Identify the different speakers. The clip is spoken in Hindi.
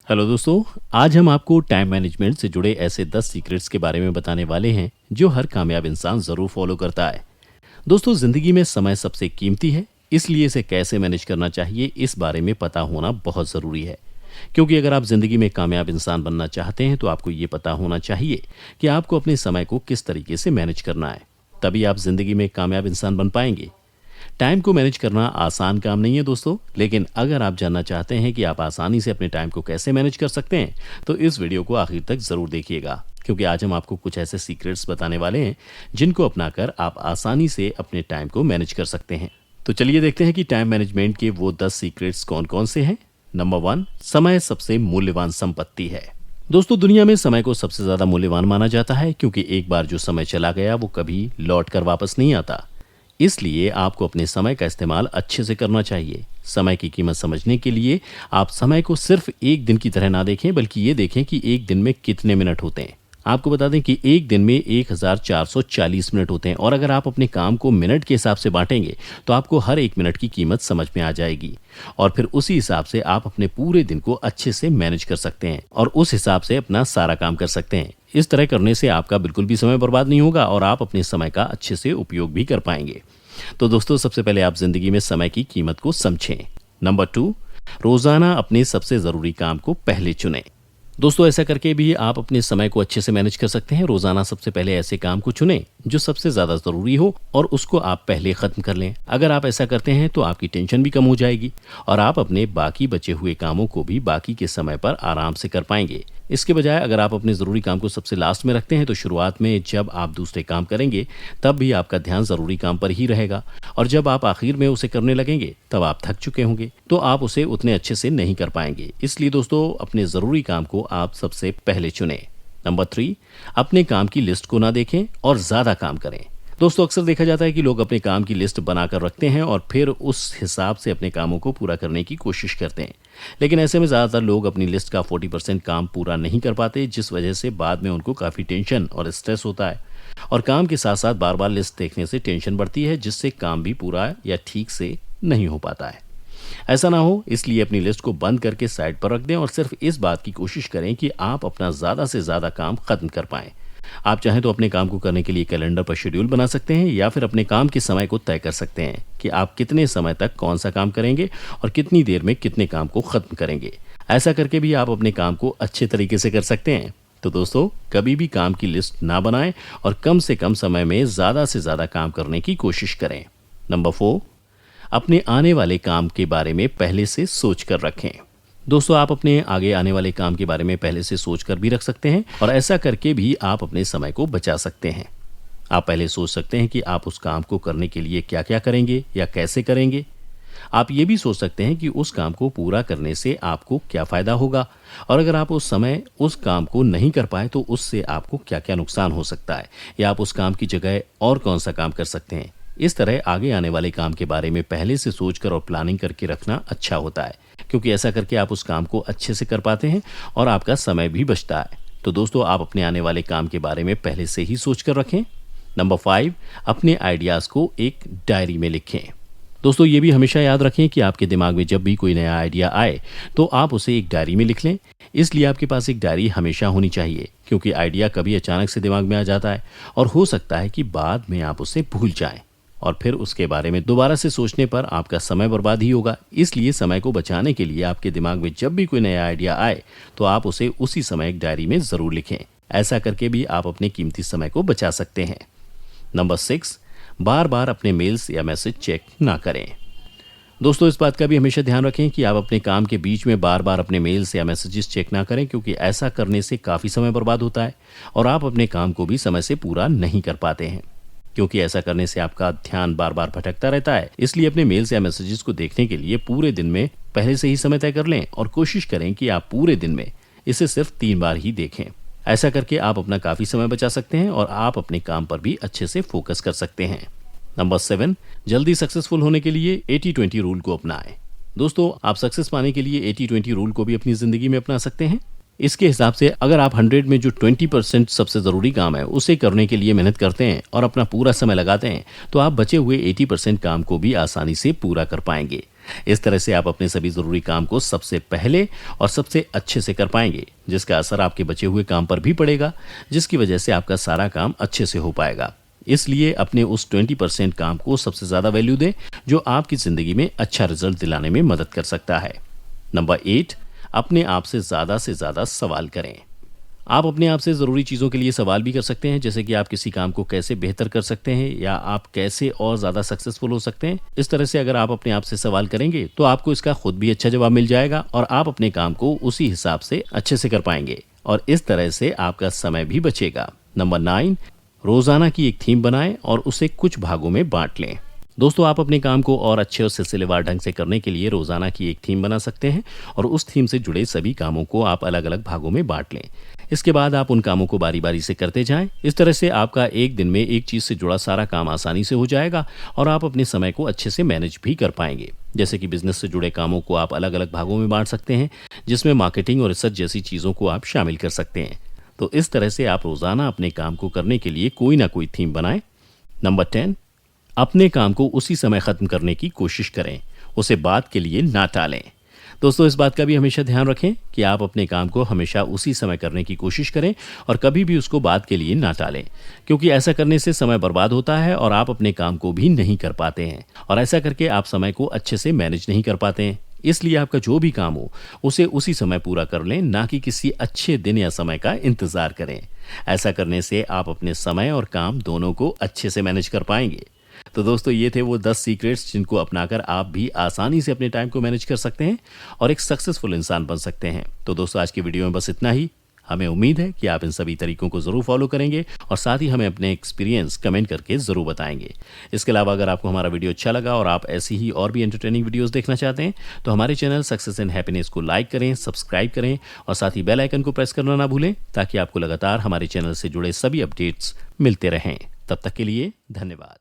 Speaker 1: हेलो दोस्तों। आज हम आपको टाइम मैनेजमेंट से जुड़े ऐसे 10 सीक्रेट्स के बारे में बताने वाले हैं जो हर कामयाब इंसान ज़रूर फॉलो करता है। दोस्तों, ज़िंदगी में समय सबसे कीमती है, इसलिए इसे कैसे मैनेज करना चाहिए इस बारे में पता होना बहुत ज़रूरी है। क्योंकि अगर आप ज़िंदगी में कामयाब इंसान बनना चाहते हैं तो आपको ये पता होना चाहिए कि आपको अपने समय को किस तरीके से मैनेज करना है। तभी आप ज़िंदगी में कामयाब इंसान बन पाएंगे। टाइम को मैनेज करना आसान काम नहीं है दोस्तों, लेकिन अगर आप जानना चाहते हैं कि आप आसानी से अपने टाइम को कैसे मैनेज कर सकते हैं तो इस वीडियो को आखिर तक ज़रूर देखिएगा। क्योंकि आज हम आपको कुछ ऐसे सीक्रेट्स बताने वाले हैं जिनको अपनाकर आप आसानी से अपने टाइम को मैनेज कर सकते हैं। तो चलिए देखते हैं कि टाइम मैनेजमेंट के वो 10 सीक्रेट्स कौन कौन से हैं। नंबर 1, समय सबसे मूल्यवान संपत्ति है। दोस्तों, दुनिया में समय को सबसे ज़्यादा मूल्यवान माना जाता है क्योंकि एक बार जो समय चला गया वो कभी लौट कर वापस नहीं आता। इसलिए आपको अपने समय का इस्तेमाल अच्छे से करना चाहिए। समय की कीमत समझने के लिए आप समय को सिर्फ एक दिन की तरह ना देखें, बल्कि ये देखें कि एक दिन में कितने मिनट होते हैं। आपको बता दें कि एक दिन में 1440 मिनट होते हैं और अगर आप अपने काम को मिनट के हिसाब से बांटेंगे तो आपको हर एक मिनट की कीमत समझ में आ जाएगी और फिर उसी हिसाब से आप अपने पूरे दिन को अच्छे से मैनेज कर सकते हैं और उस हिसाब से अपना सारा काम कर सकते हैं। इस तरह करने से आपका बिल्कुल भी समय बर्बाद नहीं होगा और आप अपने समय का अच्छे से उपयोग भी कर पाएंगे। तो दोस्तों, सबसे पहले आप जिंदगी में समय की कीमत को समझें। नंबर 2, रोजाना अपने सबसे जरूरी काम को पहले चुनें। दोस्तों, ऐसा करके भी आप अपने समय को अच्छे से मैनेज कर सकते हैं। रोजाना सबसे पहले ऐसे काम को चुनें जो सबसे ज्यादा जरूरी हो और उसको आप पहले खत्म कर लें। अगर आप ऐसा करते हैं तो आपकी टेंशन भी कम हो जाएगी और आप अपने बाकी बचे हुए कामों को भी बाकी के समय पर आराम से कर पाएंगे। इसके बजाय अगर आप अपने ज़रूरी काम को सबसे लास्ट में रखते हैं तो शुरुआत में जब आप दूसरे काम करेंगे तब भी आपका ध्यान ज़रूरी काम पर ही रहेगा और जब आप आखिर में उसे करने लगेंगे तब आप थक चुके होंगे तो आप उसे उतने अच्छे से नहीं कर पाएंगे। इसलिए दोस्तों, अपने ज़रूरी काम को आप सबसे पहले चुनें। नंबर 3, अपने काम की लिस्ट को ना देखें और ज़्यादा काम करें। दोस्तों, अक्सर देखा जाता है कि लोग अपने काम की लिस्ट बनाकर रखते हैं और फिर उस हिसाब से अपने कामों को पूरा करने की कोशिश करते हैं। लेकिन ऐसे में ज़्यादातर लोग अपनी लिस्ट का 40% काम पूरा नहीं कर पाते, जिस वजह से बाद में उनको काफ़ी टेंशन और स्ट्रेस होता है और काम के साथ साथ बार बार लिस्ट देखने से टेंशन बढ़ती है, जिससे काम भी पूरा या ठीक से नहीं हो पाता है। ऐसा ना हो, इसलिए अपनी लिस्ट को बंद करके साइड पर रख दें और सिर्फ इस बात की कोशिश करें कि आप अपना ज़्यादा से ज़्यादा काम खत्म कर पाएं। आप चाहें तो अपने काम को करने के लिए कैलेंडर पर शेड्यूल बना सकते हैं या फिर अपने काम के समय को तय कर सकते हैं कि आप कितने समय तक कौन सा काम करेंगे और कितनी देर में कितने काम को खत्म करेंगे। ऐसा करके भी आप अपने काम को अच्छे तरीके से कर सकते हैं। तो दोस्तों, कभी भी काम की लिस्ट ना बनाएं और कम से कम समय में ज़्यादा से ज़्यादा काम करने की कोशिश करें। नंबर 4, अपने आने वाले काम के बारे में पहले से सोच कर रखें। दोस्तों, आप अपने आगे आने वाले काम के बारे में पहले से सोच कर भी रख सकते हैं और ऐसा करके भी आप अपने समय को बचा सकते हैं। आप पहले सोच सकते हैं कि आप उस काम को करने के लिए क्या क्या करेंगे या कैसे करेंगे। आप ये भी सोच सकते हैं कि उस काम को पूरा करने से आपको क्या फ़ायदा होगा और अगर आप उस समय उस काम को नहीं कर पाए तो उससे आपको क्या क्या नुकसान हो सकता है या आप उस काम की जगह और कौन सा काम कर सकते हैं। इस तरह आगे आने वाले काम के बारे में पहले से सोचकर और प्लानिंग करके रखना अच्छा होता है, क्योंकि ऐसा करके आप उस काम को अच्छे से कर पाते हैं और आपका समय भी बचता है। तो दोस्तों, आप अपने आने वाले काम के बारे में पहले से ही सोच कर रखें। नंबर 5, अपने आइडियाज़ को एक डायरी में लिखें। दोस्तों, ये भी हमेशा याद रखें कि आपके दिमाग में जब भी कोई नया आइडिया आए तो आप उसे एक डायरी में लिख लें। इसलिए आपके पास एक डायरी हमेशा होनी चाहिए, क्योंकि आइडिया कभी अचानक से दिमाग में आ जाता है और हो सकता है कि बाद में आप उसे भूल जाएं और फिर उसके बारे में दोबारा से सोचने पर आपका समय बर्बाद ही होगा। इसलिए समय को बचाने के लिए आपके दिमाग में जब भी कोई नया आइडिया आए तो आप उसे उसी समय एक डायरी में ज़रूर लिखें। ऐसा करके भी आप अपने कीमती समय को बचा सकते हैं। नंबर 6, बार बार अपने मेल्स या मैसेज चेक ना करें। दोस्तों, इस बात का भी हमेशा ध्यान रखें कि आप अपने काम के बीच में बार बार अपने मेल्स या मैसेजेस चेक ना करें, क्योंकि ऐसा करने से काफ़ी समय बर्बाद होता है और आप अपने काम को भी समय से पूरा नहीं कर पाते हैं, क्योंकि ऐसा करने से आपका ध्यान बार बार भटकता रहता है। इसलिए अपने मेल्स या मैसेजेस को देखने के लिए पूरे दिन में पहले से ही समय तय कर लें और कोशिश करें कि आप पूरे दिन में इसे सिर्फ 3 बार ही देखें। ऐसा करके आप अपना काफ़ी समय बचा सकते हैं और आप अपने काम पर भी अच्छे से फोकस कर सकते हैं। नंबर 7, जल्दी सक्सेसफुल होने के लिए 80-20 रूल को अपनाएं। दोस्तों, आप सक्सेस पाने के लिए 80-20 रूल को भी अपनी ज़िंदगी में अपना सकते हैं। इसके हिसाब से अगर आप 100 में जो 20% सबसे ज़रूरी काम है उसे करने के लिए मेहनत करते हैं और अपना पूरा समय लगाते हैं, तो आप बचे हुए 80% काम को भी आसानी से पूरा कर पाएंगे। इस तरह से आप अपने सभी ज़रूरी काम को सबसे पहले और सबसे अच्छे से कर पाएंगे, जिसका असर आपके बचे हुए काम पर भी पड़ेगा, जिसकी वजह से आपका सारा काम अच्छे से हो पाएगा। इसलिए अपने उस 20% काम को सबसे ज़्यादा वैल्यू दें, जो आपकी ज़िंदगी में अच्छा रिजल्ट दिलाने में मदद कर सकता है। नंबर 8, अपने आप से ज़्यादा सवाल करें। आप अपने आप से ज़रूरी चीज़ों के लिए सवाल भी कर सकते हैं, जैसे कि आप किसी काम को कैसे बेहतर कर सकते हैं या आप कैसे और ज़्यादा सक्सेसफुल हो सकते हैं। इस तरह से अगर आप अपने आप से सवाल करेंगे तो आपको इसका खुद भी अच्छा जवाब मिल जाएगा और आप अपने काम को उसी हिसाब से अच्छे से कर पाएंगे और इस तरह से आपका समय भी बचेगा। नंबर 9, रोज़ाना की एक थीम बनाएं और उसे कुछ भागों में बांट लें। दोस्तों, आप अपने काम को और अच्छे और सिलसिलेवार ढंग से करने के लिए रोज़ाना की एक थीम बना सकते हैं और उस थीम से जुड़े सभी कामों को आप अलग अलग भागों में बांट लें। इसके बाद आप उन कामों को बारी बारी से करते जाएं। इस तरह से आपका एक दिन में एक चीज़ से जुड़ा सारा काम आसानी से हो जाएगा और आप अपने समय को अच्छे से मैनेज भी कर पाएंगे। जैसे कि बिजनेस से जुड़े कामों को आप अलग अलग भागों में बांट सकते हैं, जिसमें मार्केटिंग और रिसर्च जैसी चीज़ों को आप शामिल कर सकते हैं। तो इस तरह से आप रोज़ाना अपने काम को करने के लिए कोई ना कोई थीम बनाएं। नंबर 10, अपने काम को उसी समय ख़त्म करने की कोशिश करें, उसे बाद के लिए ना टालें। दोस्तों, इस बात का भी हमेशा ध्यान रखें कि आप अपने काम को हमेशा उसी समय करने की कोशिश करें और कभी भी उसको बाद के लिए ना टालें, क्योंकि ऐसा करने से समय बर्बाद होता है और आप अपने काम को भी नहीं कर पाते हैं और ऐसा करके आप समय को अच्छे से मैनेज नहीं कर पाते हैं। इसलिए आपका जो भी काम हो उसे उसी समय पूरा कर लें, ना कि किसी अच्छे दिन या समय का इंतज़ार करें। ऐसा करने से आप अपने समय और काम दोनों को अच्छे से मैनेज कर पाएंगे। तो दोस्तों, ये थे वो 10 सीक्रेट्स जिनको अपनाकर आप भी आसानी से अपने टाइम को मैनेज कर सकते हैं और एक सक्सेसफुल इंसान बन सकते हैं। तो दोस्तों, आज की वीडियो में बस इतना ही। हमें उम्मीद है कि आप इन सभी तरीकों को ज़रूर फॉलो करेंगे और साथ ही हमें अपने एक्सपीरियंस कमेंट करके ज़रूर बताएंगे। इसके अलावा अगर आपको हमारा वीडियो अच्छा लगा और आप ऐसी ही और भी एंटरटेनिंग वीडियोस देखना चाहते हैं तो हमारे चैनल सक्सेस एंड हैप्पीनेस को लाइक करें, सब्सक्राइब करें और साथ ही बेल आइकन को प्रेस करना ना भूलें, ताकि आपको लगातार हमारे चैनल से जुड़े सभी अपडेट्स मिलते रहें। तब तक के लिए धन्यवाद।